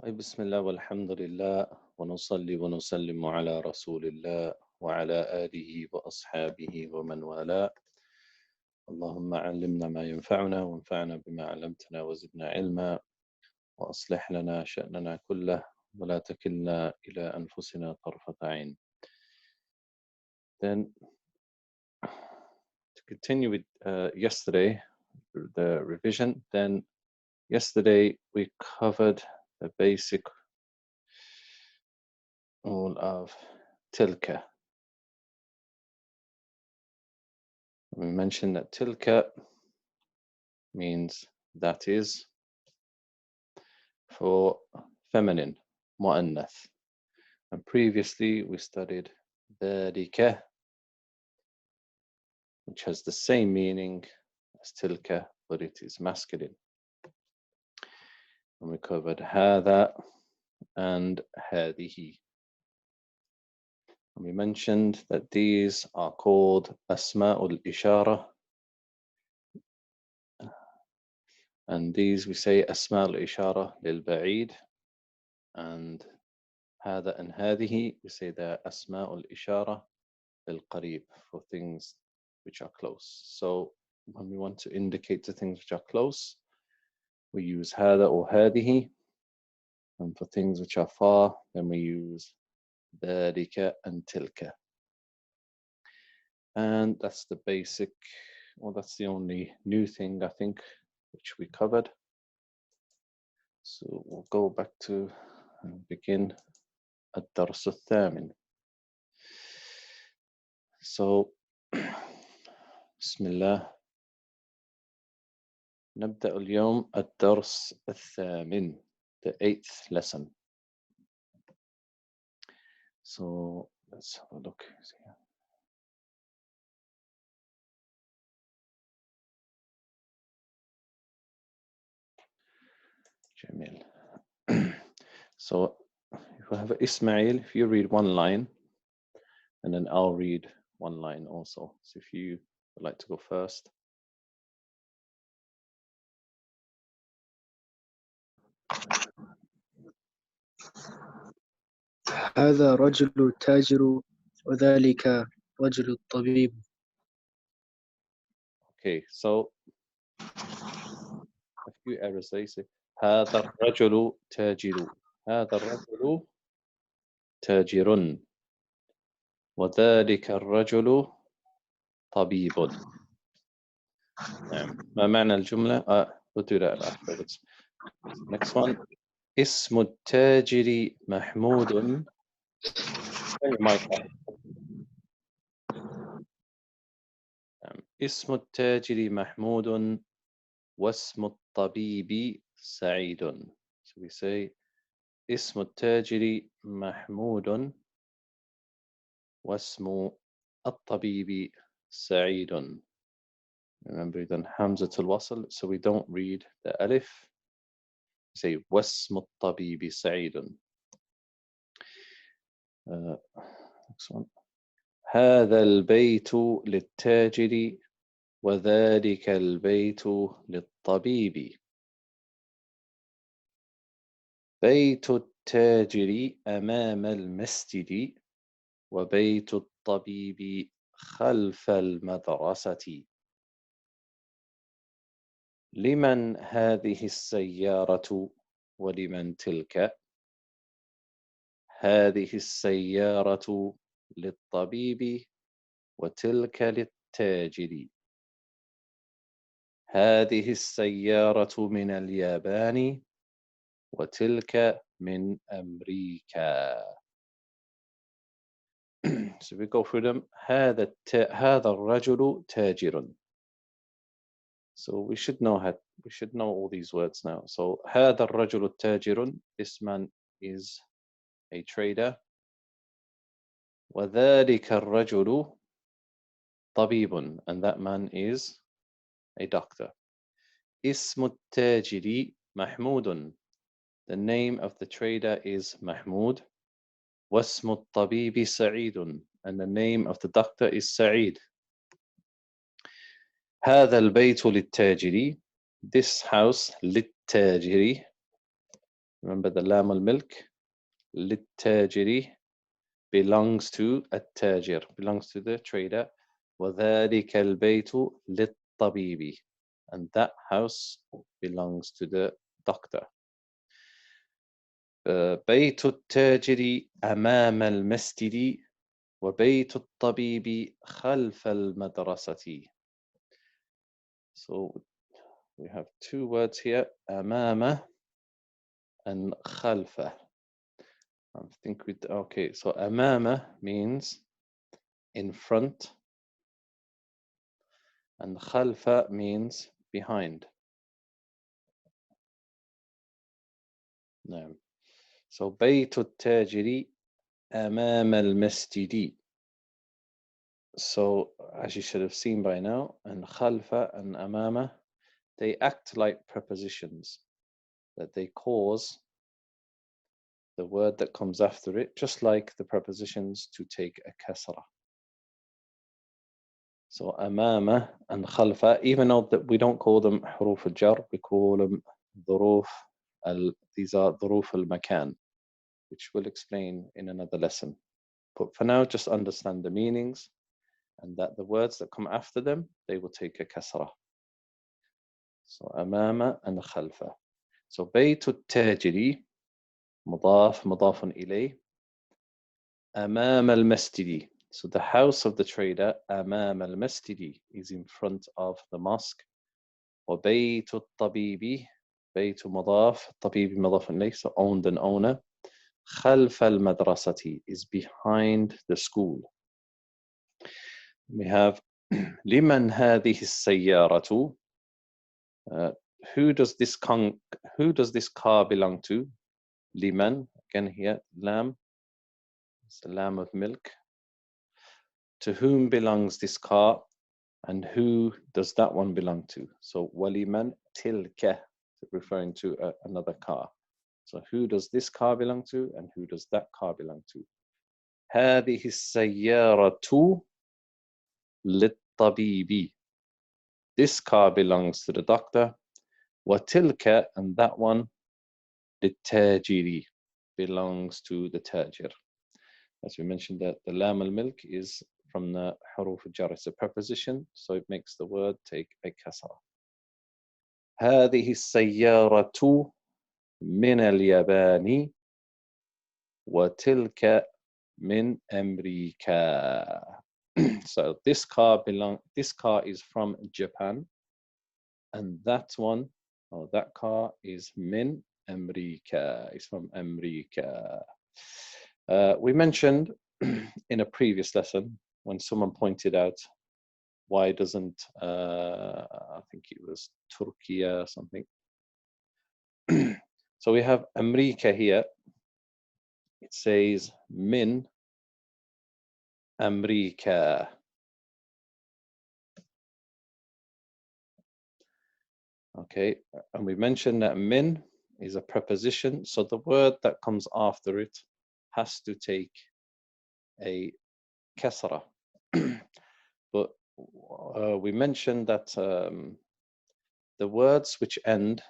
طيب بسم الله والحمد لله ونصلي ونسلم على رسول الله وعلى آله وأصحابه ومن والاه. اللهم علمنا ما ينفعنا وانفعنا بما علمتنا وزدنا علما وأصلح لنا شأننا كله ولا تكلنا إلى أنفسنا طرفة عين. Then to continue with yesterday, the revision, then yesterday we covered the basic all of tilka. We mentioned that tilka means that is for feminine, mu'annath. And previously we studied dhalika, which has the same meaning as tilka, but it is masculine. And we covered hadha and hadihi. And we mentioned that these are called asma'ul ishara. And these we say asma'ul ishara lil ba'id, and هذا and هذه we say they're أسماء الإشارة للقريب, for things which are close. So when we want to indicate the things which are close, we use هذا or هذه, and for things which are far, then we use ذلك and تلك. And that's the basic, well, that's the only new thing I think which we covered. So we'll go back to and begin الدرس الثامن. So بسم الله. نبدأ اليوم الدرس الثامن, the 8th lesson. So let's have a look. جميل. So if we have Ismail, if you read one line, and then I'll read one line also. So if you would like to go first. هذا رجل تاجر وذلك رجل الطبيب. Okay, so a few errors. They say هذا الرجل تاجر, هذا الرجل تاجر, وذلك الرجل طبيب. ما معنى الجملة؟ we'll do that afterwards. Next one. اسم التاجر محمود. اسم التاجر محمود واسم الطبيب سعيد. So we say اسم التاجر محمود واسم الطبيب سعيد. Remember then Hamza al-Wasl, so we don't read the alif. We say واسم الطبيب سعيد. Next one. هذا البيت للتاجر وذلك البيت للطبيب. بيت التاجر أمام المسجد وبيت الطبيب خلف المدرسة. لمن هذه السيارة ولمن تلك؟ هذه السيارة للطبيب وتلك للتاجر. هذه السيارة من اليابان وتلك من أمريكا. So we go through them. هذا الرجل تاجر. So we should know all these words now. So هذا الرجل تاجر, this man is a trader. وذلك الرجل طبيب, and that man is a doctor. اسم التاجر محمود, the name of the trader is Mahmud. واسم الطبيب سعيد, and the name of the doctor is Sa'id. هذا البيت للتاجر, this house للتاجر. Remember the lam al-milk, للتاجر belongs to التاجر, belongs to the trader. وذلك البيت للطبيب, and that house belongs to the doctor. بيت التاجر أمام المسجد وبيت الطبيب خلف المدرسة. So we have two words here, أمام and خلف. I think okay, so أمام means in front, and خلف means behind. نعم. So بيت التاجر أمام المسجد. So as you should have seen by now, and خلف and أمام, they act like prepositions, that they cause the word that comes after it, just like the prepositions, to take a kasra. So أمام and خلف, even though that we don't call them حروف الجر, we call them ظروف these are ظروف المكان, which we'll explain in another lesson. But for now, just understand the meanings, and that the words that come after them, they will take a kasra. So أمام and خلف. So بيت التاجر مضاف مضاف إليه أمام المسجد. So the house of the trader أمام المسجد is in front of the mosque. وبيت الطبيب, بيت مضاف, الطبيب مضاف إليه, so owned and owner. خلف المدرسة is behind the school. We have لمن هذه السيارة? Who does this car belong to? لمن, again here, lam, it's a lamb of milk. To whom belongs this car, and who does that one belong to? So waliman tilka, referring to another car. So who does this car belong to, and who does that car belong to? هذه السيارة للطبيب. This car belongs to the doctor. وتلك, and that one, للتاجر, belongs to the tajir. As we mentioned, that the lam al-milk is from the huruf al-jar. It's a preposition, so it makes the word take a kasra. هذه السيارة من اليابان وتلك من أمريكا. So this car is from Japan, and that one, or that car, is من أمريكا, is from America. We mentioned in a previous lesson, when someone pointed out why doesn't I think it was Turkey or something. So we have America here. It says min America. Okay, and we mentioned that min is a preposition, so the word that comes after it has to take a kasra. But we mentioned that the words which end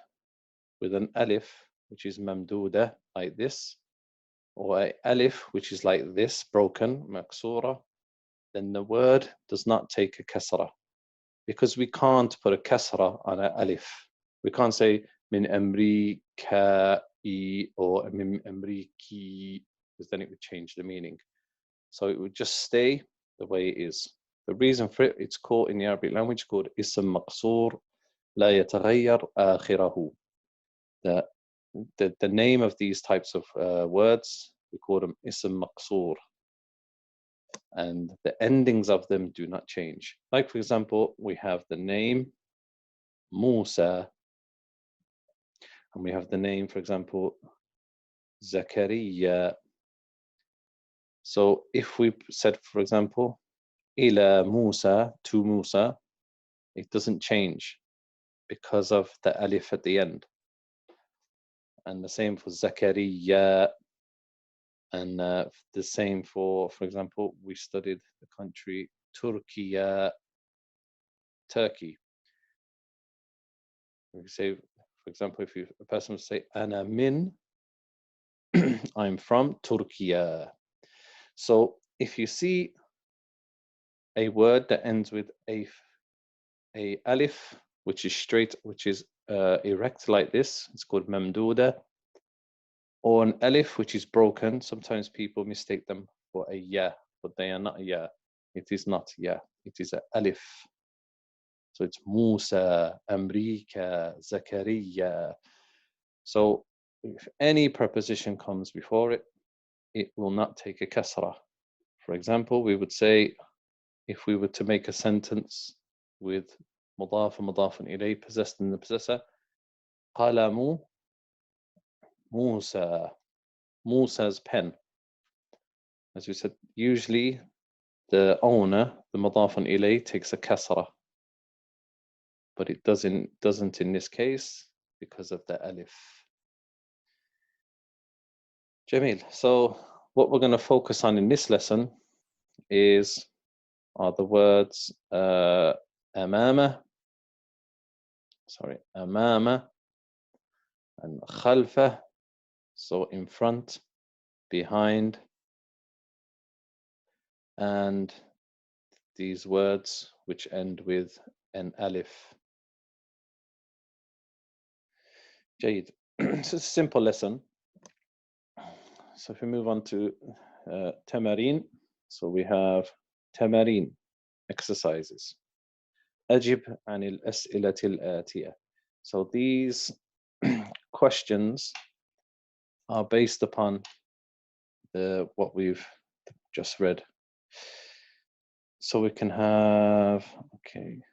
with an alif, which is mamduda, like this, or a alif, which is like this, broken, maksura, then the word does not take a kasra, because we can't put a kasra on an alif. We can't say min amrika or min amriki, because then it would change the meaning. So it would just stay the way it is. The reason for it, it's called in the Arabic language called ism maqsoor la yataghayyar akhirahu. The name of these types of words, we call them ism maqsoor, and the endings of them do not change. Like, for example, we have the name Musa, and we have the name, for example, Zakaria. So if we said, for example, ila Musa, to Musa, it doesn't change because of the alif at the end. And the same for Zakaria, and the same for example, we studied the country Turkey. We say, for example, if a person would say ana min I'm from Turkey. So if you see a word that ends with a alif, which is straight, which is erect like this, it's called mamduda, or an alif which is broken. Sometimes people mistake them for a ya, but they are not a ya. It is not ya. It is a alif. So it's Musa, Amrika, Zakaria. So if any preposition comes before it, it will not take a kasra. For example, we would say, if we were to make a sentence with mudaf and mudaf ilayh, possessed and the possessor, qalamu Musa, Musa's pen. As we said, usually the owner, the mudaf ilayh, takes a kasra, but it doesn't in this case because of the alif. Jamil. So what we're going to focus on in this lesson are the words amama, and khalfa, so in front, behind, and these words which end with an alif. Jayid. It's a simple lesson. So if we move on to tamarin, so we have tamarin, exercises. أجب عن الأسئلة الآتية. So these questions are based upon what we've just read. So we can have, okay,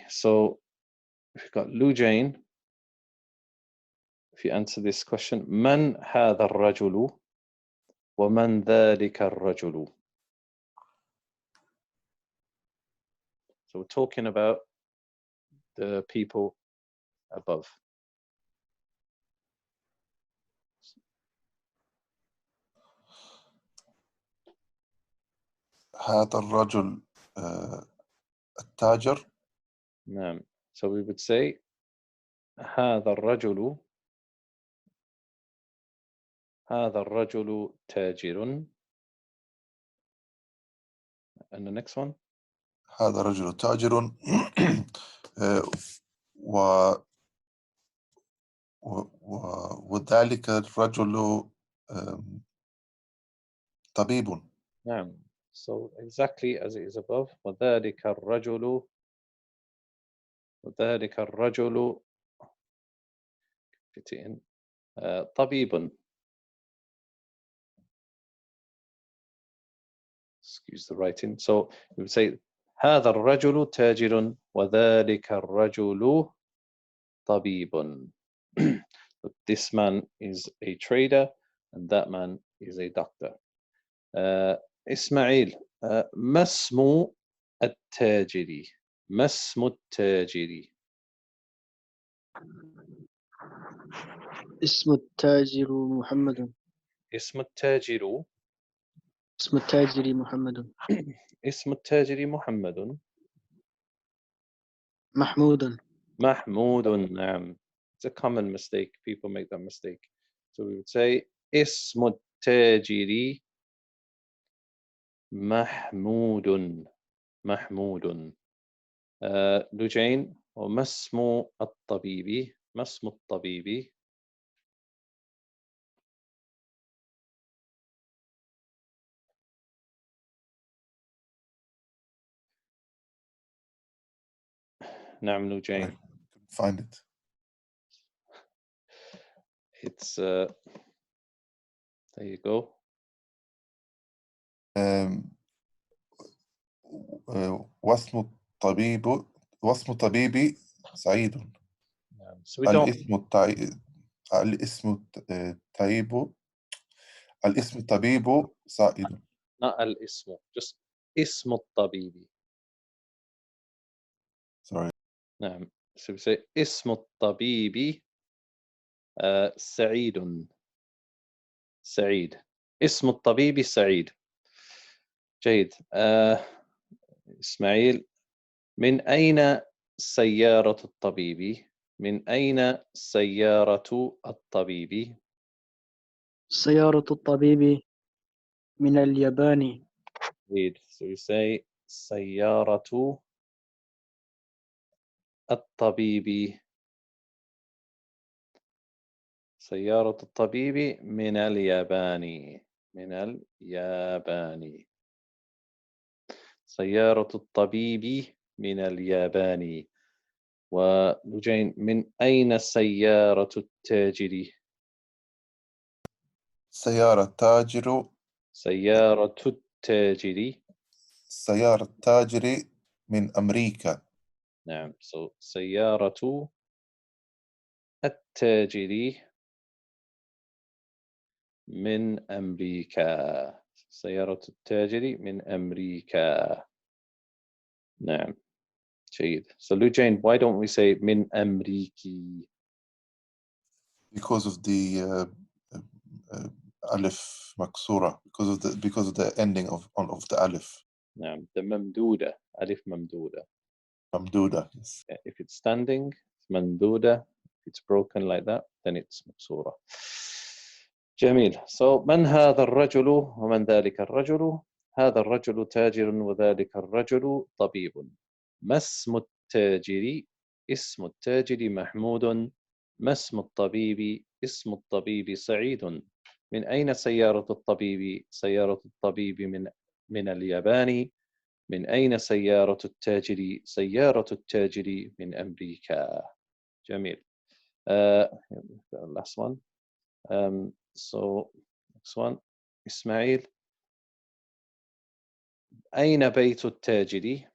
so we've got Lujain. If you answer this question, من هذا الرجل ومن ذلك الرجل? So we're talking about the people above. هذا الرجل التاجر. نعم. So we would say هذا الرجل تاجر. And the next one. هذا الرجل تاجر وذلك الرجل طبيب. نعم. So exactly as it is above. وذلك الرجل fit it in. طبيب. Excuse the writing. So we would say هذا الرجل تاجر وذلك الرجل طبيب. This man is a trader and that man is a doctor. إسماعيل, ما اسم التاجر؟ ما اسم التاجر؟ اسم التاجر محمد. اسم التاجر محمد. اسم التاجر محمد. محمود. نعم. It's a common mistake. People make that mistake. So we would say اسم التاجر محمود. لجين, وما اسم الطبيب؟ ما اسم الطبيب؟ نعم لجين. Find it. It's there you go. واسم الطبيب سعيد. So we don't. الاسم الطبيب سعيد. Not الاسم, just اسم الطبيب. Sorry. نعم. So we say اسم الطبيب سعيد. اسم الطبيب سعيد. جيد. إسماعيل, من أين سيارة الطبيب؟ من أين سيارة الطبيب؟ سيارة الطبيب من اليابان. So you say سيارة الطبيب. سيارة الطبيب من اليابان. من اليابان. سيارة الطبيب من اليابان. ولجين من أين سيارة التاجر؟ سيارة تاجر سيارة التاجر. سيارة تاجر من أمريكا. نعم. So سيارة التاجر من أمريكا. سيارة التاجر من أمريكا. نعم. جيد. So Lujane, why don't we say من أمريكي? Because of the ألف مكسورة. Because of the ending of the ألف. نعم. The ممدودة. ألف ممدودة. ممدودة. Yes. If it's standing, it's ممدودة. If it's broken like that, then it's مكسورة. جميل. So من هذا الرجل ومن ذلك الرجل؟ هذا الرجل تاجر وذلك الرجل طبيب. ما اسم التاجر؟ اسم التاجر محمود. ما اسم الطبيب؟ اسم الطبيب سعيد. من أين سيارة الطبيب؟ سيارة الطبيب من اليابان. من أين سيارة التاجر؟ سيارة التاجر من أمريكا. جميل. Last one. So next one. إسماعيل. أين بيت التاجر؟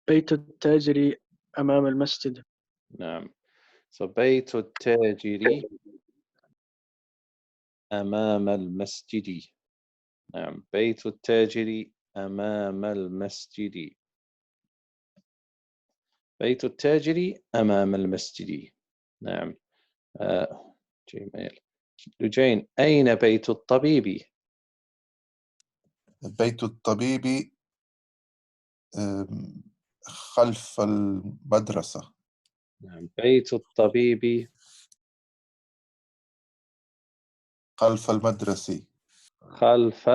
بيت التاجر أمام المسجد. نعم. So بيت التاجر أمام المسجد. نعم. بيت التاجر أمام المسجد. بيت التاجر أمام المسجد. نعم. جميل. لجين. أين بيت الطبيب؟ بيت الطبيب خلف المدرسة. نعم. بيت الطبيب خلف المدرسة. خلف.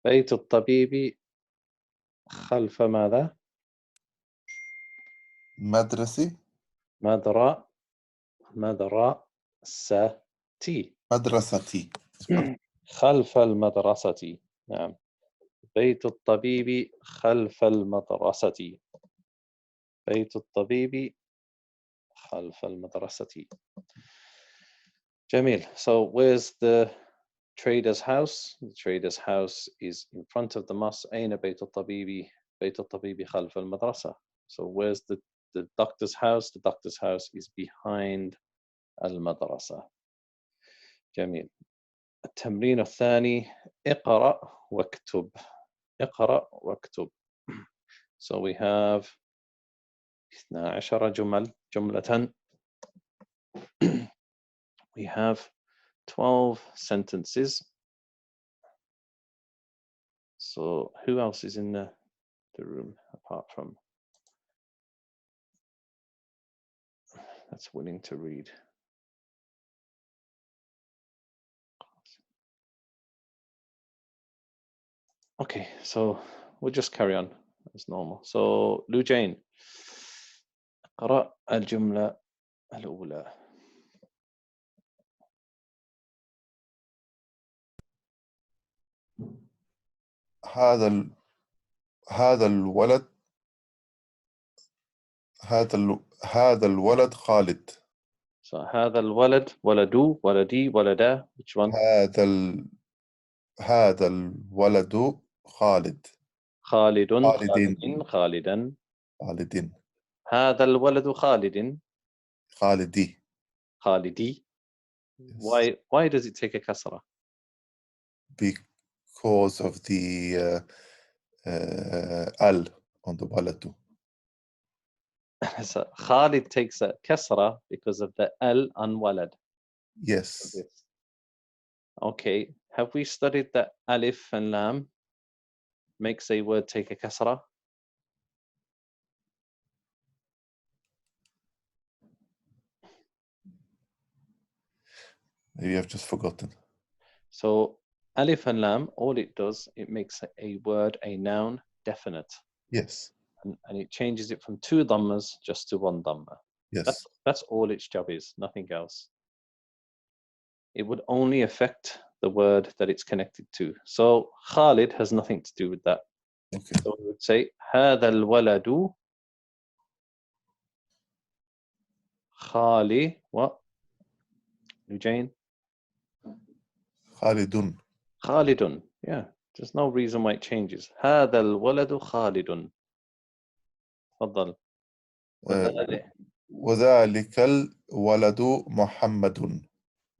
بيت الطبيب خلف ماذا؟ مدرسة. مدرستي. مدرستي. خلف المدرسة. نعم. بيت الطبيب خلف المدرسة. بيت الطبيب خلف المدرسة. جميل. So where's the trader's house? The trader's house is in front of the mosque. أين بيت الطبيب؟ بيت الطبيب خلف المدرسة. So where's the doctor's house? The doctor's house is behind المدرسة. جميل. التمرين الثاني. اقرأ واكتب. اقرأ واكتب. So we have 12 جملة. We have 12 sentences. So who else is in the room apart from that's willing to read? Okay, so we'll just carry on as normal. So Lujane, اقرأ الجملة الأولى. هذا الولد خالد. So هذا الولد. ولدو. ولدي. ولدا. Which one? هذا الولد خالد. خالد. خالدين. خالدا. خالدين. هذا الولد خالد. خالدي. خالدي. Yes. Why does it take a kasra? Because of the al on the waladu. So Khalid takes a kasra because of the al on walad. Yes. Okay. Have we studied the alif and lam? makes a word take a kasra? Maybe I've just forgotten. So alif and lam, all it does, it makes a word, a noun, definite. Yes. And it changes it from 2 dhammas just to 1 dhamma. Yes. That's all its job is, nothing else. It would only affect the word that it's connected to. So Khalid has nothing to do with that. Okay. So we would say هذا الولد خالي what? Eugene? Khalidun. خالد. Yeah, there's no reason why it changes. هذا الولد خالد. تفضل. وذلك الولد محمد.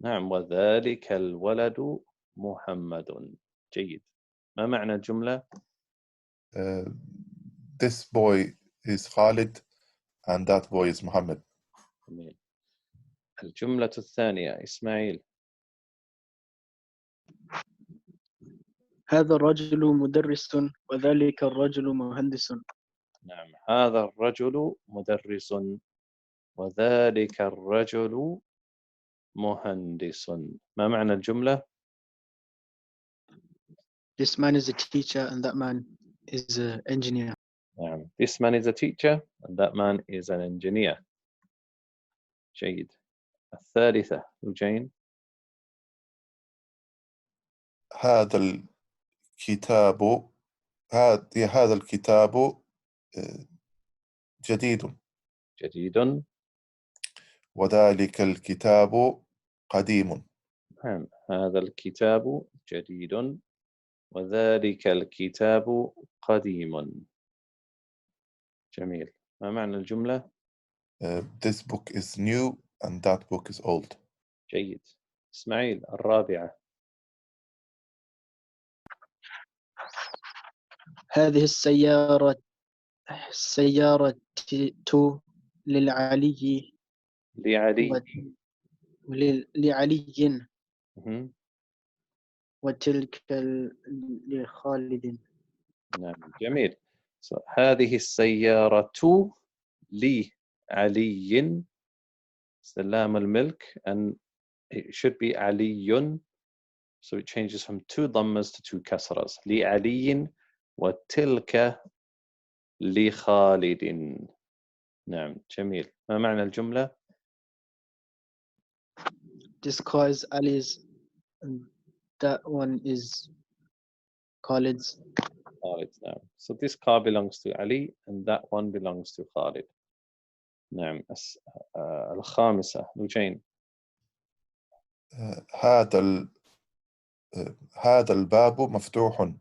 نعم وذلك الولد محمد. جيد. ما معنى الجملة؟ This boy is Khalid and that boy is Mohammed. جميل. الجملة الثانية إسماعيل. هذا الرجل مدرس وذلك الرجل مهندس. نعم هذا الرجل مدرس وذلك الرجل مهندس. ما معنى الجملة؟ This man is a teacher and that man is an engineer. نعم this man is a teacher and that man is an engineer. جيد. الثالثة Eugene. هذا الكتاب هذا الكتاب جديد. جديد. وذلك الكتاب قديم. نعم هذا الكتاب جديد وذلك الكتاب قديم. جميل. ما معنى الجملة؟ This book is new and that book is old. جيد. إسماعيل الرابعة. هذه السيارة للعلي لعلي. لعلي مهم. وتلك لخالد. نعم جميل. So, هذه السيارة لعلي سلام الملك and it should be علي so it changes from 2 dhammas to 2 kasras. لعلي وتلك لخالد. نعم جميل. ما معنى الجملة؟ This car is Ali's and that one is Khalid's. Khalid. نعم. So this car belongs to Ali and that one belongs to Khalid. نعم. الخامسة Eugene. هذا الباب مفتوح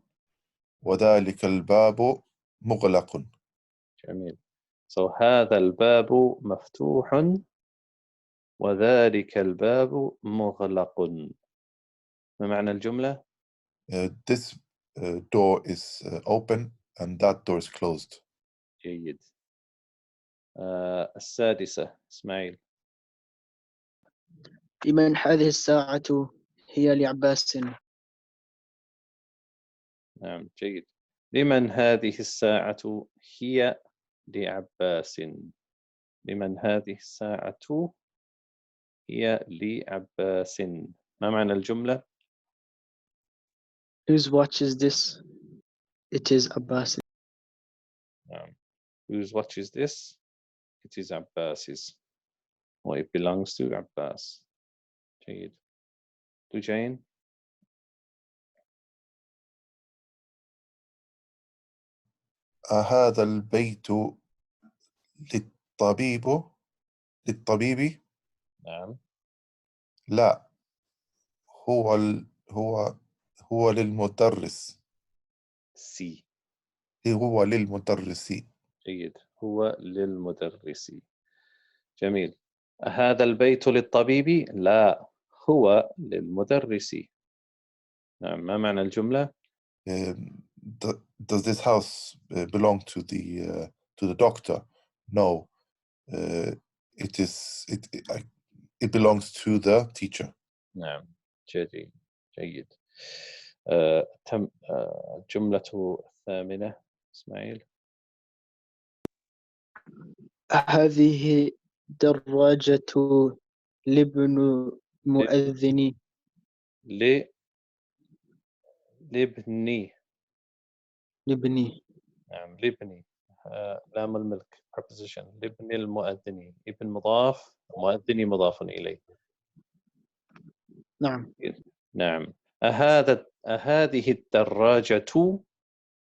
وذلك الباب مغلق. جميل. So هذا الباب مفتوح وذلك الباب مغلق. ما معنى الجملة؟ This door is open and that door is closed. جيد. السادسة إسماعيل. لمن هذه الساعة هي لعباس. نعم جيد. لمن هذه الساعة هي لعباس. لمن هذه الساعة هي لعباس. ما معنى الجملة؟ Whose watch is this? It is Abbas. Whose watch is this? It is Abbas's. Or it belongs to Abbas. جيد. Eugene. هذا البيت للطبيب نعم. لا هو للمدرس. سي. هو للمدرس. جيد. هو للمدرس. جميل. هذا البيت للطبيب؟ لا هو للمدرس. نعم. ما معنى الجملة؟ Does this house belong to the doctor? No. It belongs to the teacher. نعم جيد. تم الجملة الثامنة إسماعيل. هذه دراجة لابن مؤذن لابني. لابني. نعم لابني. لام الملك preposition. لابن المؤذن. ابن مضاف، مؤذني مضاف إليه. نعم. نعم. أهذه الدراجة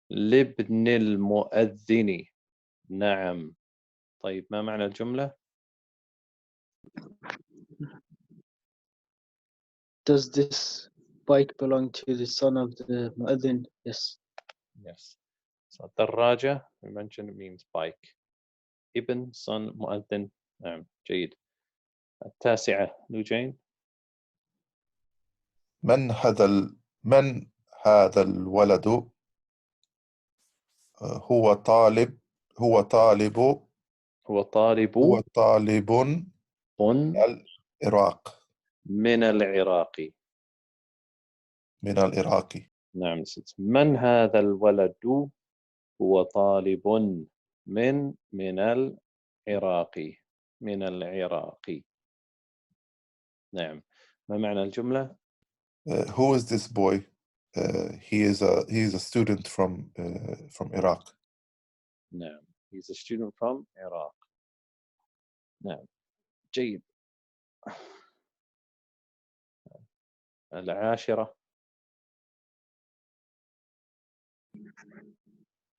لابن المؤذن. نعم. طيب ما معنى الجملة؟ Does this bike belong to the son of the mu'adhin? Yes. Yes. So الدراجة we mentioned it means bike. ابن son مؤذن. نعم جيد. التاسعة لوجين. من هذا الولد؟ هو طالب هو طالب العراق من العراق. من العراق. نعم. من هذا الولد؟ هو طالب من العراق. من العراق. نعم. ما معنى الجملة؟ Who is this boy? He is a student from Iraq. نعم. He's a student from Iraq. نعم جيد. العاشرة.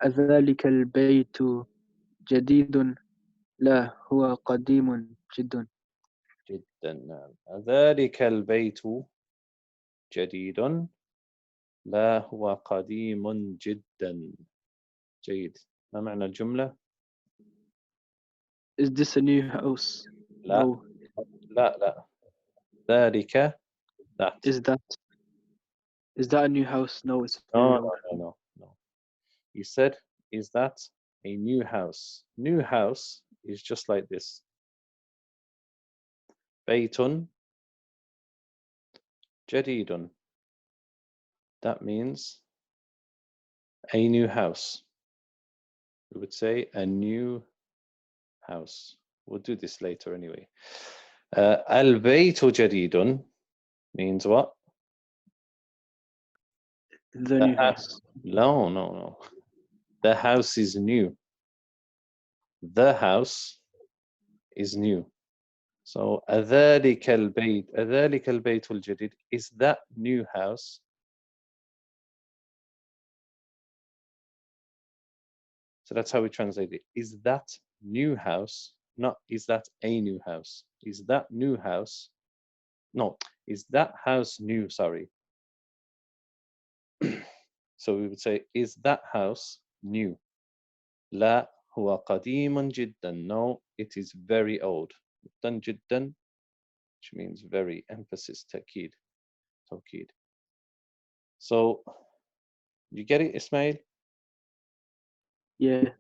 أذلك البيت جديد؟ لا هو قديم جدا. جدا. نعم. ذلك البيت جديد؟ لا هو قديم جدا. جيد. ما معنى الجملة؟ Is this a new house? لا. No. لا. ذلك that. Is that a new house? No, it's very old. No. You said, is that a new house? New house is just like this. بيت جديد. That means a new house. We would say a new house. We'll do this later anyway. البيت جديد means what? The new house. No. The house is new. The house is new. So أذلك البيت الجديد, is that new house? So that's how we translate it. Is that new house? Not is that a new house? Is that new house? No, is that house new? Sorry. So we would say, is that house new? لا هو قديم جدا. No, it is very old. جدا, which means very, emphasis, تأكيد. So, you get it, Ismail? Yeah.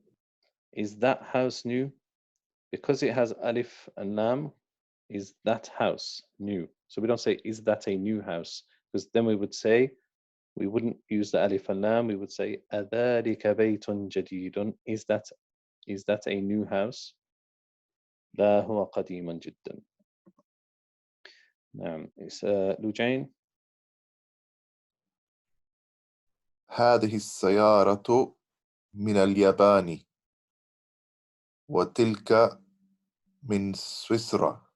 Is that house new? Because it has alif and lam, is that house new? So we don't say, is that a new house? Because then we would say, we wouldn't use the alif and lam, we would say, أذلك بيت جديد. Is that a new house? لا هو قديم جدا. نعم. لوجين. هذه السيارة من اليابان وتلك من سويسرا.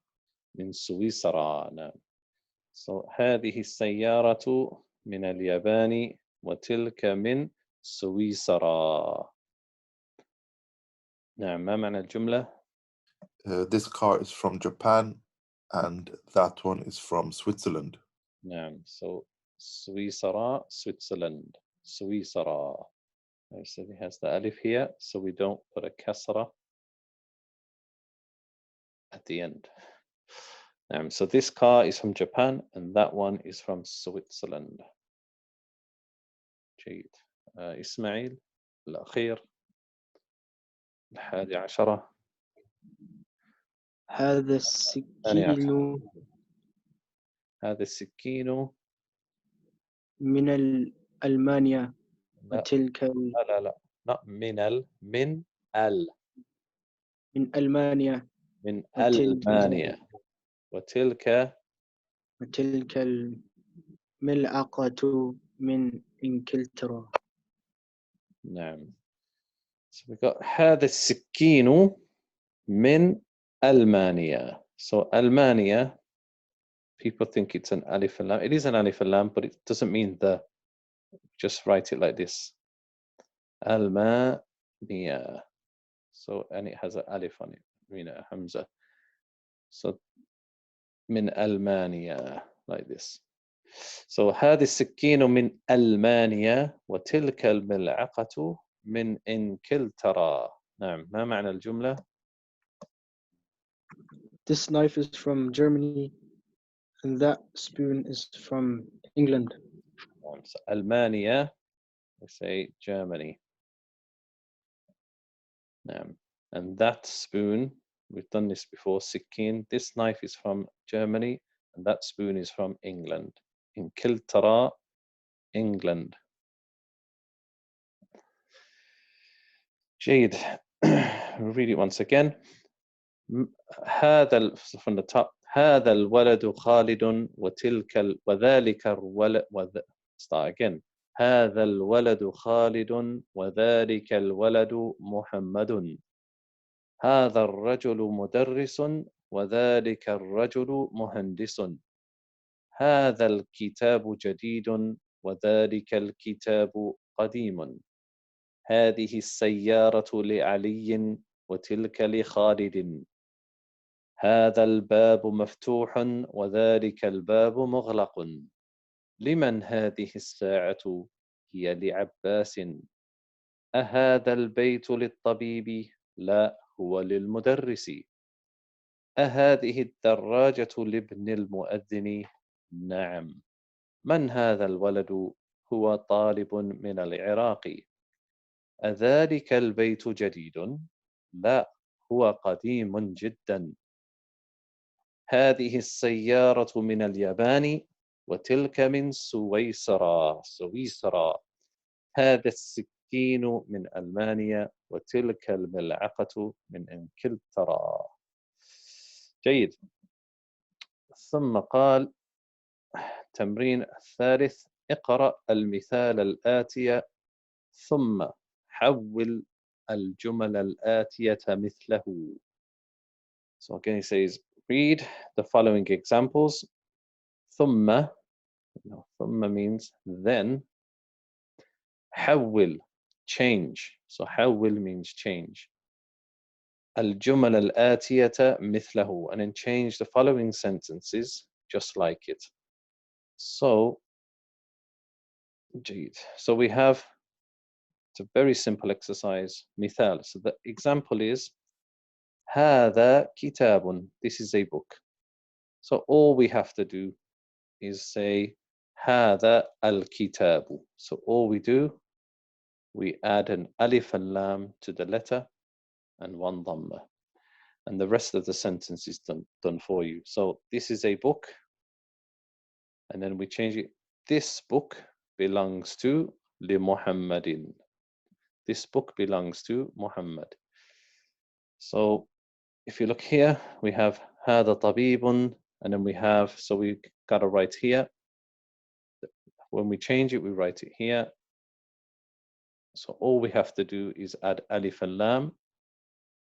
من سويسرا. نعم. So, هذه السيارة من اليابان وتلك من سويسرا. نعم. ما معنى الجملة؟ This car is from Japan and that one is from Switzerland. نعم. So, سويسرا, Switzerland. سويسرا. So it has the alif here, so we don't put a kasra at the end. So this car is from Japan and that one is from Switzerland. جيد. إسماعيل الأخير. 11. هذا السكين. هذا السكين من ألمانيا لا وتلك لا لا لا not من من ألمانيا من وتلك ألمانيا وتلك وتلك الملعقة من إنجلترا. نعم. So we got هذا السكين من ألمانيا. So Almania, people think it's an alif and lam. It is an alif and lam, but it doesn't mean the. Just write it like this. Almania. So, and it has an alif on it, a hamza. So, من ألمانيا, like this. So, هذه السكين من ألمانيا وتلك الملعقة من إنكلترا. نعم، ما معنى الجملة؟ This knife is from Germany and that spoon is from England. So, ألمانيا, we say Germany. And that spoon, we've done this before, سكين, this knife is from Germany and that spoon is from England. إنكلترا, England. جيد. Read it once again. هذا from the top. هذا الولد خالد وذلك الولد start again. هذا الولد خالد وذلك الولد محمد. هذا الرجل مدرس وذلك الرجل مهندس. هذا الكتاب جديد وذلك الكتاب قديم. هذه السيارة لعلي وتلك لخالد. هذا الباب مفتوح وذلك الباب مغلق. لمن هذه الساعة؟ هي لعباس. أهذا البيت للطبيب؟ لا، هو للمدرس. أهذه الدراجة لابن المؤذن؟ نعم. من هذا الولد؟ هو طالب من العراق. أذلك البيت جديد؟ لا، هو قديم جدا. هذه السيارة من اليابان وتلك من سويسرا. هذا السكين من ألمانيا وتلك الملعقة من إنكلترا. جيد. ثم قال التمرين الثالث: اقرأ المثال الآتي ثم حول الجمل الآتية مثله. So again he says, read the following examples. ثم means then. حول, change. So حول means change. الجمل الآتية مثله, and then change the following sentences just like it. So, جيد. So we have, it's a very simple exercise, مثال. So the example is هذا كتاب. This is a book. So all we have to do is say هذا الكتاب. So all we do, we add an alif and lam to the letter and one dhamma. And the rest of the sentence is done for you. So this is a book. And then we change it. This book belongs to Muhammadin. This book belongs to Muhammad. So if you look here, we have هذا طبيب, and then we have, so we got to write here. When we change it, we write it here. So all we have to do is add alif and lam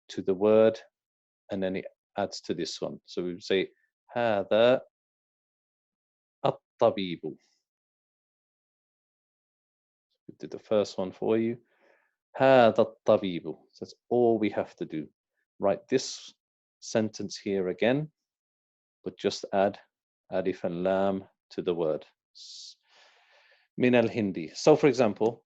to the word, and then it adds to this one. So we would say هذا الطبيب. We did the first one for you. هذا الطبيب. So that's all we have to do. Write this sentence here again, but just add alif and lam to the word. من الهندي. So for example,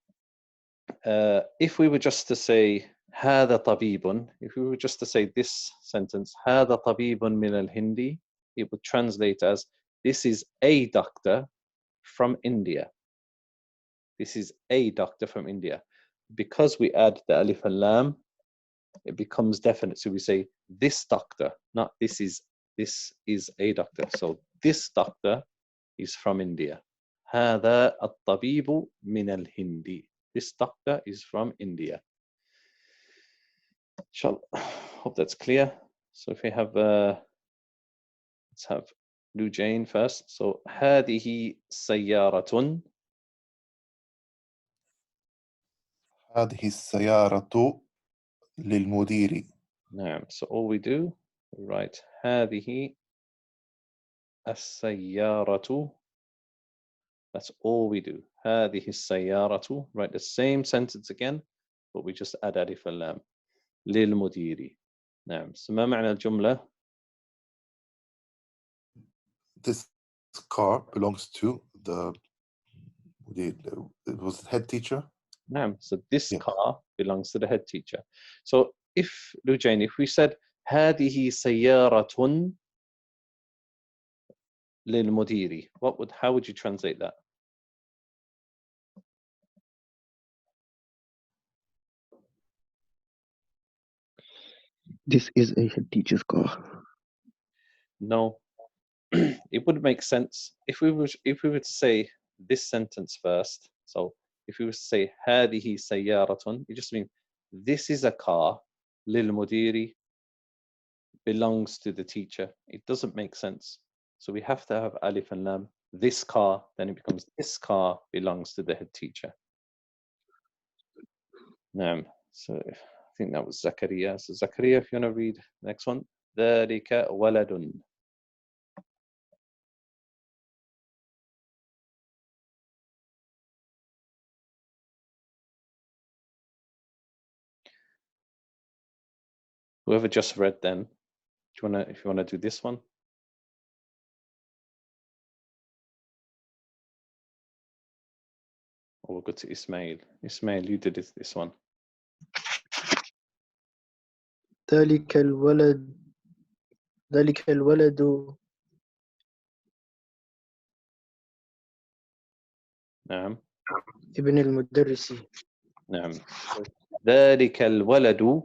if we were just to say هذا طبيب, if we were just to say this sentence هذا طبيب من الهندي, it would translate as this is a doctor from India. This is a doctor from India. Because we add the alif and lam, it becomes definite. So we say this doctor, not this is a doctor. So this doctor is from India. هذا الطبيب من الهند. This doctor is from India. Inshallah. Hope that's clear. So if we have, let's have Blue Jane first. So هذه سيارة. هذه السيارة للمدير. نعم. So all we do, we write هذه السيارة. That's all we do. هذه السيارة. Write the same sentence again, but we just add ألف اللام. للمدير. نعم. So ما معنى الجملة؟ This car belongs to the it was the head teacher. نعم. So this Yeah. car belongs to the head teacher. So if Lujane, if we said هذه سيارة للمدير, how would you translate that? This is a head teacher's car. No. It would make sense if we were to say this sentence first. So if we were to say هذه سيارة, it just means this is a car للمدير belongs to the teacher. It doesn't make sense. So we have to have alif and lam. This car, then it becomes this car belongs to the head teacher. Naam. So I think that was Zakaria. So Zakaria, if you want to read the next one. ذلك ولد. Whoever just read then, if you wanna do this one? Or we'll go to Ismail. Ismail, you did this one. ذلك الولد نعم. ابن المدرس. نعم. ذلك الولد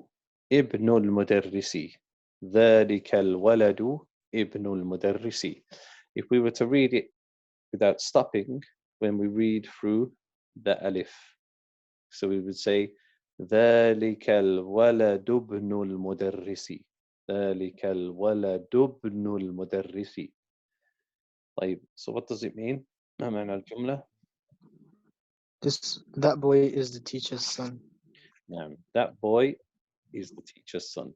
ابن المدرس. ذلك الولد ابن المدرس. If we were to read it without stopping, when we read through the alif, so we would say ذلك الولد ابن المدرس. ذلك الولد ابن المدرس. طيب, so what does it mean? ما معنى الجملة؟ That boy is the teacher's son. نعم. That boy is the teacher's son.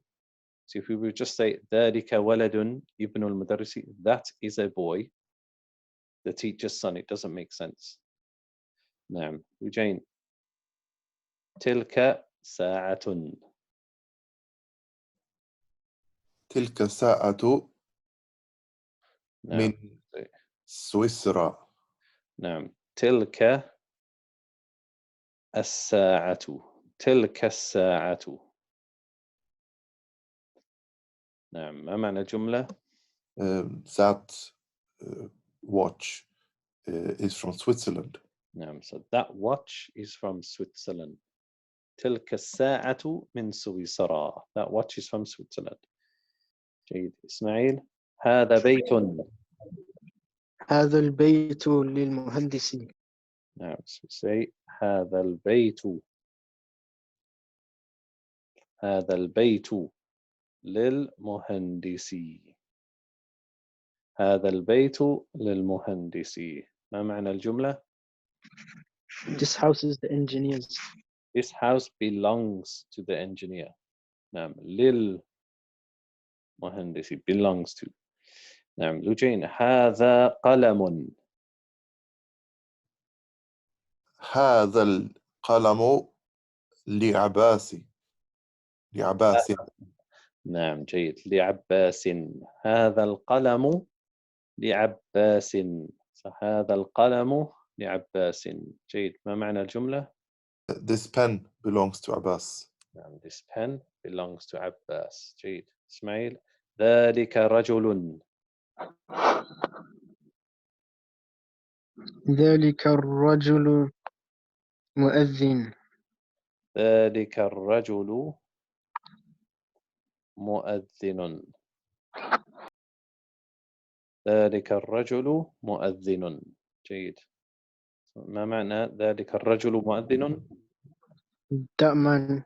So if we would just say ذلك ولد ابن المدرس, that is a boy, the teacher's son, it doesn't make sense. نعم. Jane. تلك ساعة. تلك ساعة نعم. من سويسرا. نعم. تلك الساعة. تلك الساعة. نعم. ما معنى الجملة؟ That watch is from Switzerland. نعم. So that watch is from Switzerland. تلك الساعة من سويسرا. That watch is from Switzerland. جيد. إسماعيل. هذا بيت. هذا البيت للمهندس. نعم. So say هذا البيت. هذا البيت للمهندس. هذا البيت للمهندس. ما معنى الجملة؟ This house is the engineer's. This house belongs to the engineer. نعم. للمهندس belongs to. نعم. لوجين. هذا قلم. هذا القلم لعباس. نعم. جيد. لعباس. هذا القلم لعباس. هذا القلم لعباس. جيد. ما معنى الجملة؟ This pen belongs to Abbas. نعم. This pen belongs to Abbas. جيد. إسماعيل. ذلك رجل. ذلك الرجل مؤذن. ذلك الرجل مؤذن. ذلك الرجل مؤذن. جيد. ما معنى ذلك الرجل مؤذن؟ That man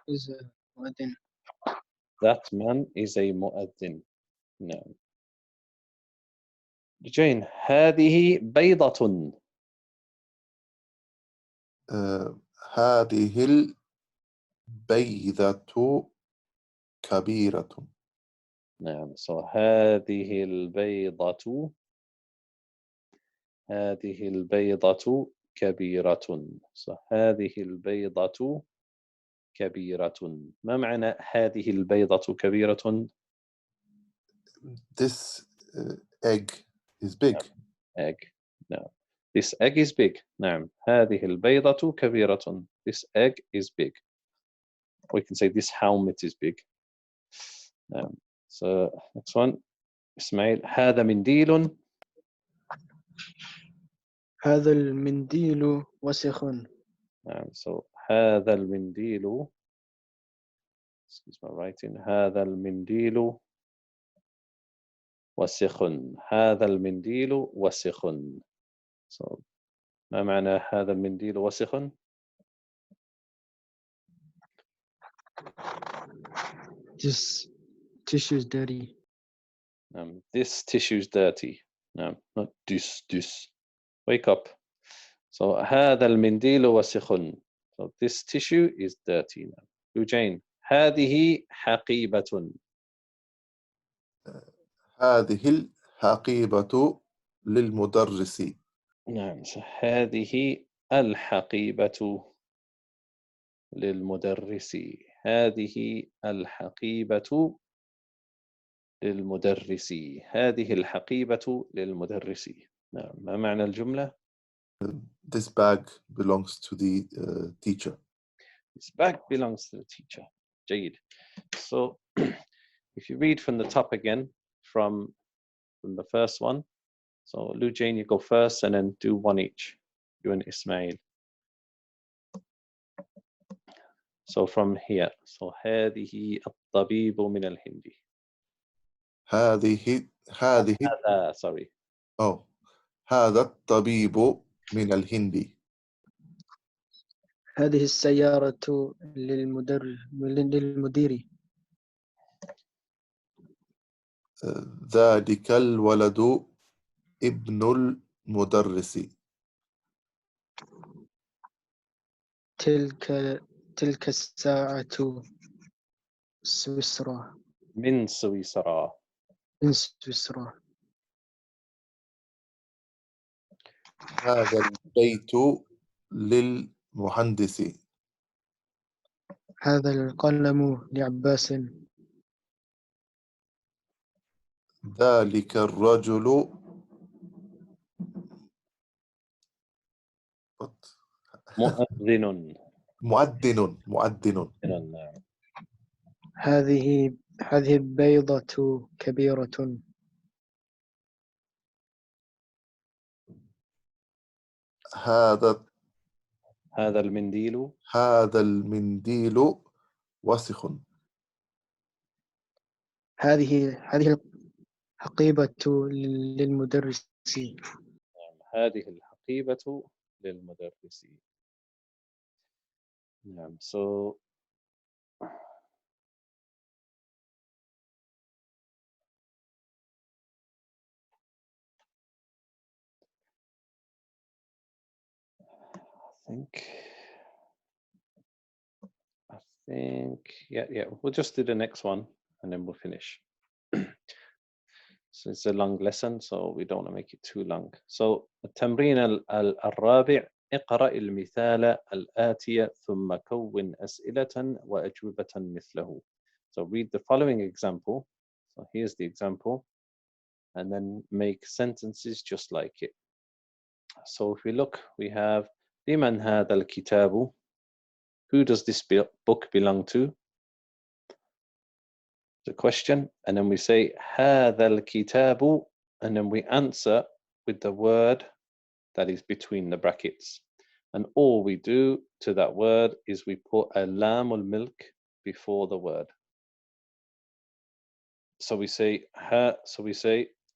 is a muadhin. That man is a مؤذن. نعم. جين هذه بيضة. هذه البيضة كبيرة. نعم. So هذه البيضة كبيرة. So هذه البيضة كبيرة. ما معنى هذه البيضة كبيرة؟ This egg is big. Egg. No. This egg is big. نعم. هذه البيضة كبيرة. This egg is big. We can say this helmet is big. So next one. إسماعيل هذا منديل. هذا المنديل وسخ. So هذا المنديل. Excuse my writing. هذا المنديل وسخ. هذا المنديل وسخ. So ما معنى هذا المنديل وسخ؟ This tissue is dirty. This tissue is dirty. No, not this. Wake up. So هذا المنديل وسخ. So this tissue is dirty. Eugene. هذه حقيبة. هذه الحقيبة للمدرس. نعم. So هذه الحقيبة للمدرس. هذه الحقيبة للمدرس. هذه الحقيبة للمدرس. نعم. ما معنى الجملة؟ This bag belongs to the teacher. This bag belongs to the teacher. جيد. So if you read from the top again, from the first one. So Lujane, you go first and then do one each. You and Ismail. So from here. So هذه الطبيب من الهند. هذه sorry. Oh, هذا الطبيب من الهند. هذه السيارة للمدير. ذلك الولد ابن المدرس. تلك الساعة سويسرا. من سويسرا. من سويسرا. هذا البيت للمهندس. هذا القلم لعباس. ذلك الرجل مؤذن. مؤذن. هذه البيضة كبيرة. هذا المنديل. هذا المنديل وسخ. هذه الحقيبة للمدرس. هذه الحقيبة للمدرس. نعم. So I think yeah we'll just do the next one and then we'll finish. So it's a long lesson, so we don't want to make it too long. So التمرين الرابع. اقرأ المثال الآتي ثم كون أسئلة وأجوبة مثله. So read the following example. So here's the example, and then make sentences just like it. So if we look, we have لمن هذا الكتاب? Who does this book belong to? The question, and then we say هذا الكتاب, and then we answer with the word that is between the brackets. And all we do to that word is we put a lam al milk before the word. So we say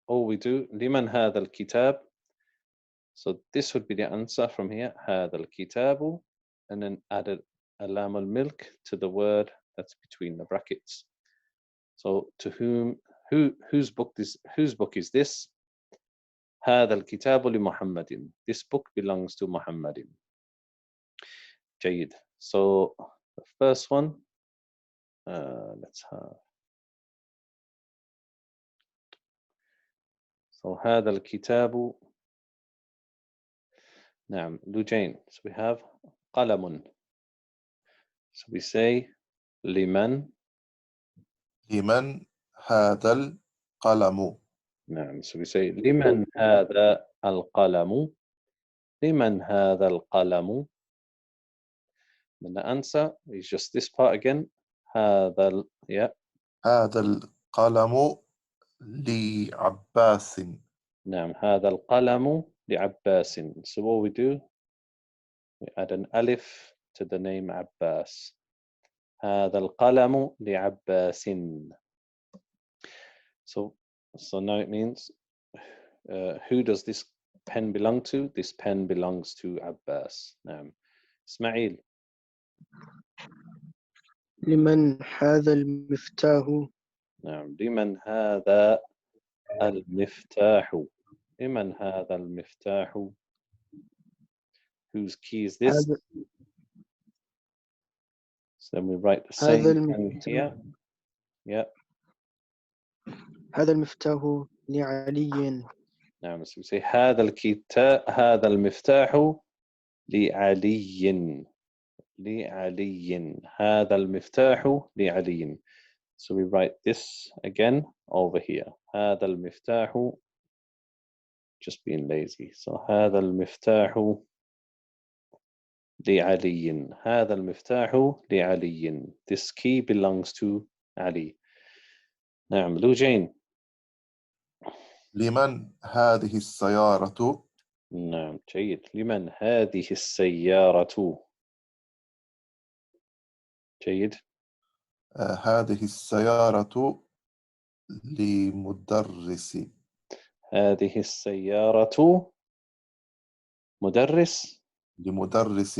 all we do لمن هذا الكتاب. So this would be the answer from here. هذا الكتاب, and then added a lam al-milk to the word that's between the brackets. So to whose book is this? هذا الكتاب لمحمد. This book belongs to Muhammad. جيد. So the first one, let's have. So هذا الكتاب. نعم, لجين. So we have قلم. So we say لمن. لمن هذا القلم؟ نعم, so we say لمن هذا القلم. لمن هذا القلم. Then the answer is just this part again. هذا yeah. هذا القلم لعباس. نعم, هذا القلم لعباس. So what we do, we add an alif to the name Abbas. هذا القلم لعباس. So now it means who does this pen belong to? This pen belongs to Abbas. نعم. إسماعيل. لمن هذا المفتاح؟ نعم, لمن هذا المفتاح. لمن هذا المفتاح. Whose key is this? هذا So then we write the هذا same thing المفتاح. here. Yeah. هذا المفتاح لعلي. نعم, so we say هذا المفتاح لعلي. لعلي. هذا المفتاح لعلي. So we write this again over here. هذا المفتاح, just being lazy. So هذا المفتاح لعلي. هذا المفتاح لعلي. This key belongs to Ali. نعم, لوجين. لمن هذه السيارة؟ نعم, جيد. لمن هذه السيارة. جيد. هذه السيارة لمدرس. هذه السيارة مدرس. لمدرس.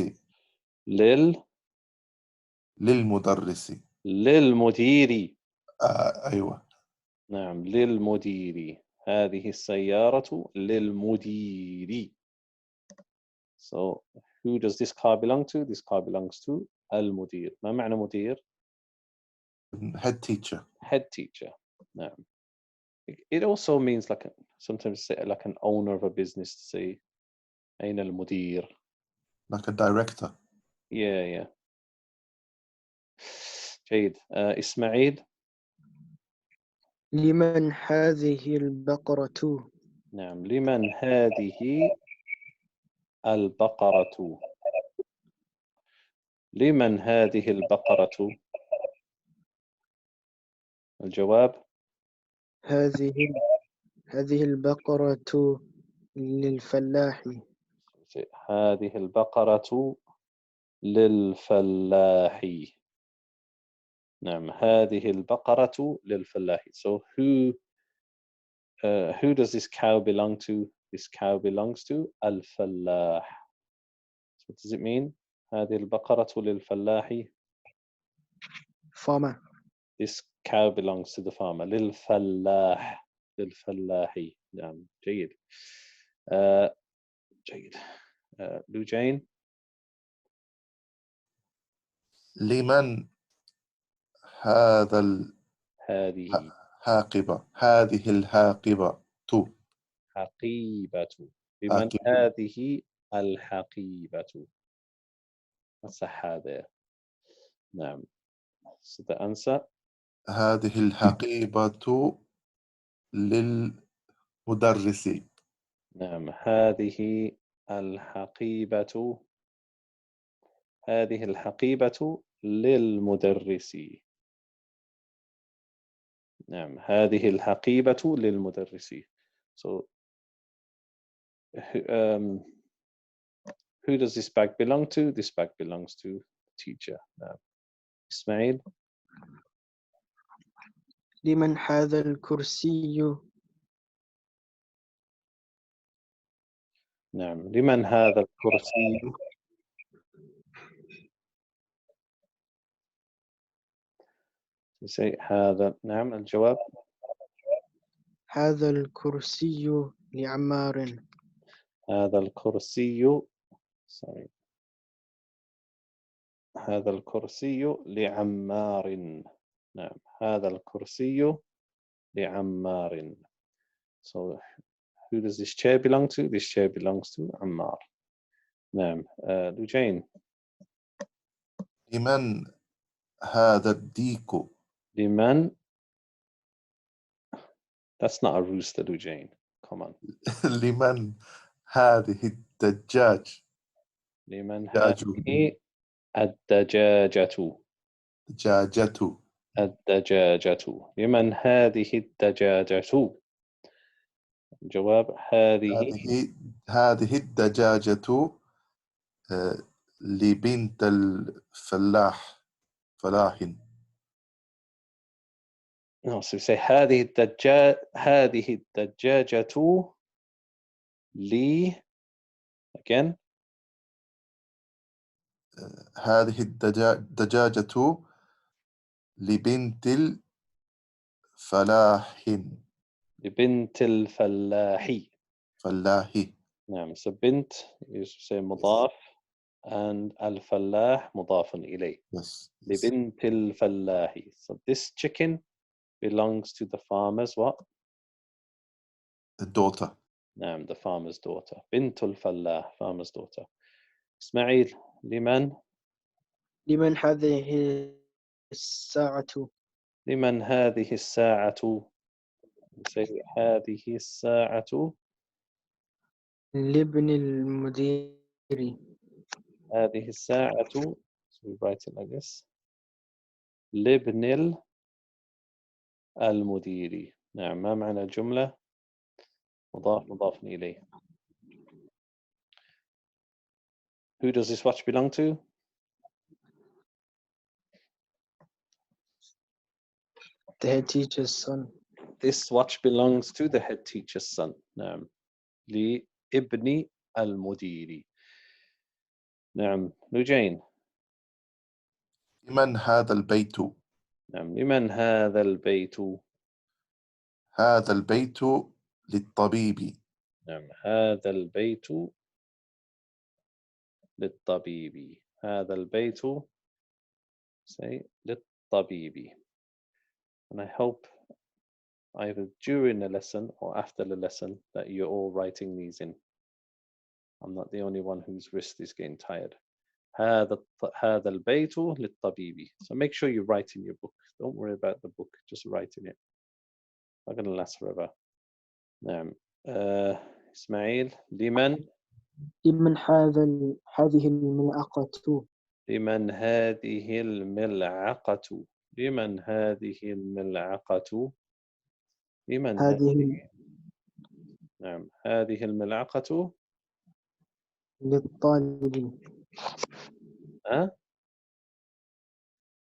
للمدرس. للمدير. أيوة. نعم, للمدير. هذه السيارة للمدير. So who does this car belong to? This car belongs to المدير. ما معنى مدير? Head teacher. Head teacher. نعم. It also means like sometimes say like an owner of a business to say أين المدير. Like a director. Yeah. جيد. إسماعيل. لمن هذه البقرة؟ نعم, لمن هذه البقرة. لمن هذه البقرة. الجواب هذه البقرة للفلاح. هذه البقرة للفلاح. نعم, هذه البقرة للفلاح. So who does this cow belong to? This cow belongs to الفلاح. So what does it mean? هذه البقرة للفلاح. Farmer. This cow belongs to the farmer. للفلاح. للفلاح. نعم, جيد. جيد. لوجين. لمن هذا هذه الحاقبة؟ هذه الحاقبة. حقيبة. لمن حاقبة. هذه الحقيبة. صح هذا. نعم. So the answer. هذه الحقيبة للمدرس. نعم, هذه الحقيبة. هذه الحقيبة للمدرس. نعم, هذه الحقيبة للمدرس. So who does this bag belong to? This bag belongs to the teacher. نعم. إسماعيل. لمن هذا الكرسي؟ نعم. لمن هذا الكرسي؟ هذا. نعم الجواب. هذا الكرسي لعمار. هذا الكرسي. sorry. هذا الكرسي لعمار. نعم هذا الكرسي لعمار. So who does this chair belong to? This chair belongs to Ammar. نعم. لجين. لمن هذا الديك؟ لمن. That's not a rooster, Lujane. Come on. لمن هذه الدجاج؟ لمن دجاج. هذه الدجاجة؟ دجاجة. الدجاجة. لمن هذه الدجاجة؟ الجواب هذه. هذه الدجاجة لبنت الفلاح. فلاح. No, so we say هذه الدجاجة لي. Again. هذه الدجاجة لبنت الفلاح. لبنت الفلاح. فلاح. نعم. So بنت is say مضاف and الفلاح مضاف إليه. Yes. لبنت الفلاح. So this chicken belongs to the farmer's what? The daughter. نعم the farmer's daughter. بنت الفلاح farmer's daughter. إسماعيل لمن؟ لمن هذه الساعة؟ لمن هذه الساعة؟ say هذه الساعة. لابن المدير. هذه الساعة. So we write it like this. لابن المدير. نعم. ما معنى الجملة؟ مضاف إليه. Who does this watch belong to? The head teacher's son. This watch belongs to the head teacher's son. نعم. لابن المدير. نعم. لجين. لمن هذا البيت؟ نعم. لمن هذا البيت؟ هذا البيت للطبيب. نعم. هذا البيت للطبيب. هذا البيت say للطبيب. And I hope either during the lesson or after the lesson that you're all writing these in. I'm not the only one whose wrist is getting tired. هذا البيت للطبيب. So make sure you write in your book. Don't worry about the book. Just write in it. It's not going to last forever. نعم. إسماعيل لمن؟ لمن هذه الملعقة؟ لمن هذه الملعقة؟ لمن هذه الملعقة؟ لمن هذه نعم. هذه الملعقة للطالب. أه؟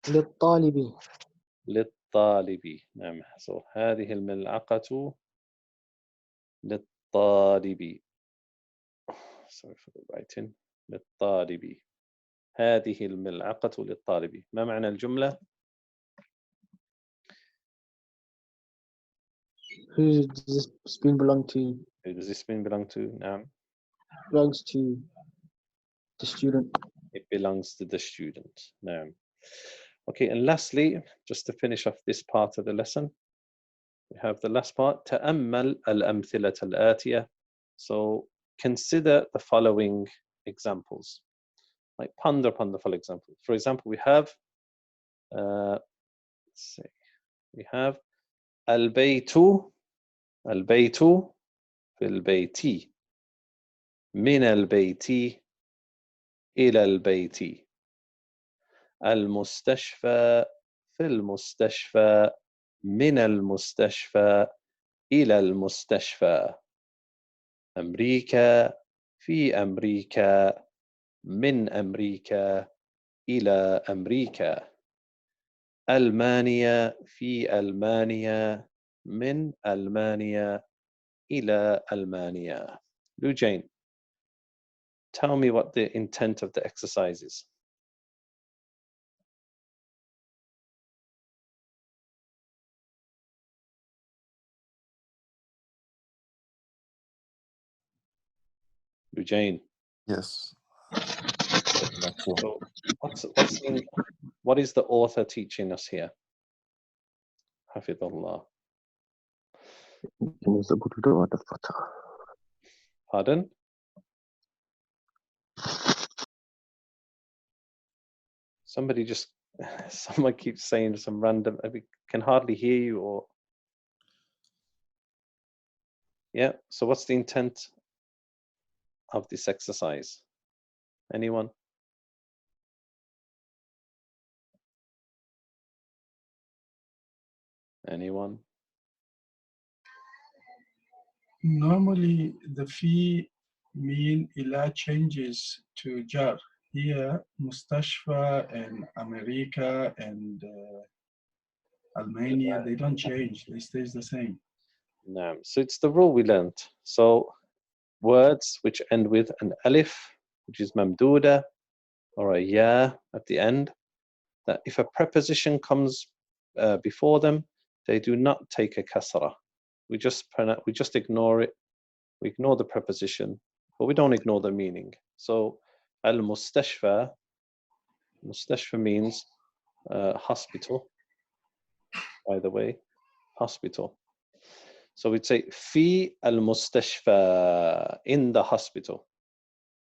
للطالب. للطالب. نعم. So هذه الملعقة للطالب. Sorry for the writing. للطالب. هذه الملعقة للطالب. ما معنى الجملة؟ Who does this spoon belong to? Who does this spoon belong to? نعم. Belongs to the student. It belongs to the student. نعم. Okay, and lastly, just to finish off this part of the lesson, we have the last part. تأمل الأمثلة الآتية. So consider the following examples. Like ponder upon the following examples. For example, we have, let's see, we have البيت في البيت من البيت إلى البيت المستشفى في المستشفى من المستشفى إلى المستشفى أمريكا في أمريكا من أمريكا إلى أمريكا ألمانيا في ألمانيا من ألمانيا إلى ألمانيا. لوجين. tell me what the intent of the exercise is. Eugene. Yes. So what is the author teaching us here? Hafidullah. Pardon? Someone keeps saying some random, I can hardly hear you, or yeah. So what's the intent of this exercise? Anyone? Anyone? Normally, the fee mean ila changes to jar. Here, mustashfa and America and Albania, they don't change. They stays the same. No. So it's the rule we learned. So words which end with an alif, which is mamduda, or a ya at the end, that if a preposition comes before them, they do not take a kasra. We just ignore it. We ignore the preposition, but we don't ignore the meaning. So al-mustashfa, mustashfa means hospital, by the way, hospital. So we'd say fi al-mustashfa, in the hospital.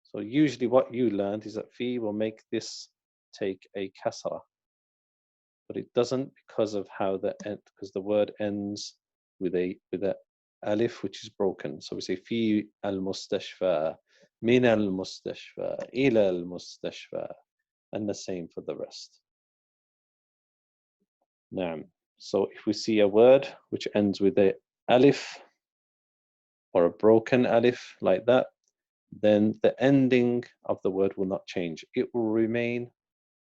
So usually what you learned is that fi will make this take a kasra, but it doesn't because of how because the word ends with a alif which is broken. So we say fi al-mustashfa, min al-mustashfa, ila al-mustashfa, and the same for the rest. Naam. So if we see a word which ends with a alif or a broken alif like that, then the ending of the word will not change. It will remain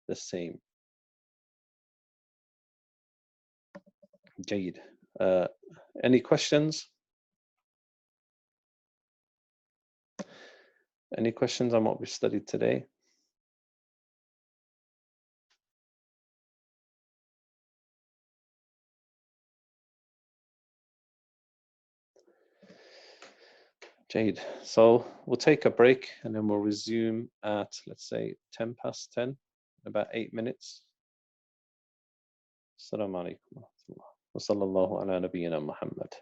the same. Jayid. Any questions? Any questions on what we studied today? Jade. So we'll take a break and then we'll resume at, let's say, 10 past 10, about 8 minutes. Assalamu alaikum wa rahmatullah. Wa sallallahu ala nabiyyina Muhammad.